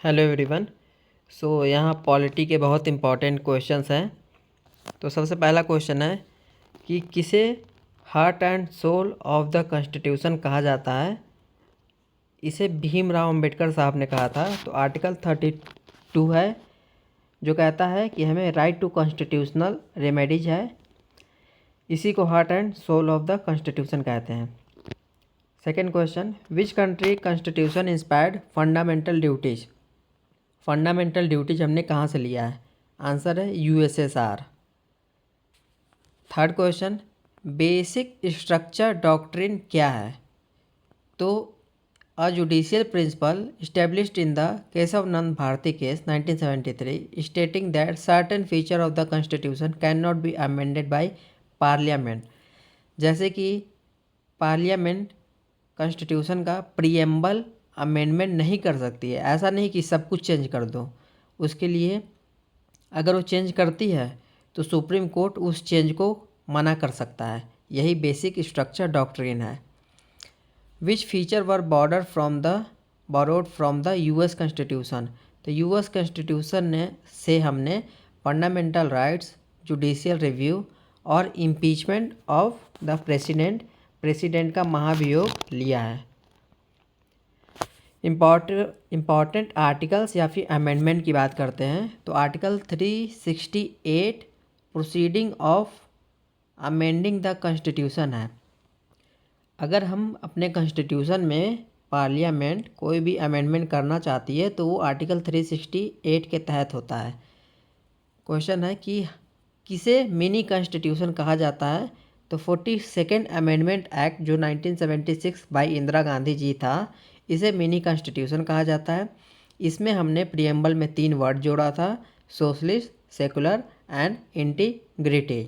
Hello everyone. यहाँ polity के बहुत इंपॉर्टेंट क्वेश्चंस हैं। तो सबसे पहला क्वेश्चन है कि किसे heart and soul of the constitution कहा जाता है। इसे भीमराव अंबेडकर साहब ने कहा था। तो आर्टिकल 32 है जो कहता है कि हमें राइट टू कॉन्स्टिट्यूशनल रेमेडीज है। इसी को heart and soul of the constitution कहते हैं। Second question, which country constitution inspired fundamental duties. Fundamental duties हमने कहाँ से लिया है? आंसर है USSR. Third question, basic structure doctrine क्या है? तो a judicial principle established in the Kesavananda Bharati case 1973 stating that certain feature of the constitution can not be amended by parliament. जैसे कि पार्लियामेंट कॉन्स्टिट्यूशन का प्रीएम्बल अमेंडमेंट नहीं कर सकती है। ऐसा नहीं कि सब कुछ चेंज कर दो। उसके लिए अगर वो चेंज करती है तो सुप्रीम कोर्ट उस चेंज को मना कर सकता है। यही बेसिक स्ट्रक्चर डॉक्ट्रिन है। Which feature were borrowed from the US constitution. तो यूएस कॉन्स्टिट्यूशन ने से हमने फंडामेंटल राइट्स, जुडिशियल रिव्यू और इम्पीचमेंट ऑफ द प्रेसिडेंट का महाभियोग लिया है। इम्पॉर्टेंट आर्टिकल्स या फिर अमेंडमेंट की बात करते हैं तो article 368 proceeding of amending the constitution है। अगर हम अपने कॉन्स्टिट्यूशन में पार्लियामेंट कोई भी अमेंडमेंट करना चाहती है तो वो आर्टिकल 368 के तहत होता है। क्वेश्चन है कि किसे मिनी कॉन्स्टिट्यूशन कहा जाता है? तो 42nd अमेंडमेंट एक्ट जो 1976 बाई इंदिरा गांधी जी था, इसे मिनी कॉन्स्टिट्यूशन कहा जाता है। इसमें हमने प्रियम्बल में 3 वर्ड जोड़ा था, सोशलिस्ट, सेकुलर एंड इंटीग्रिटी।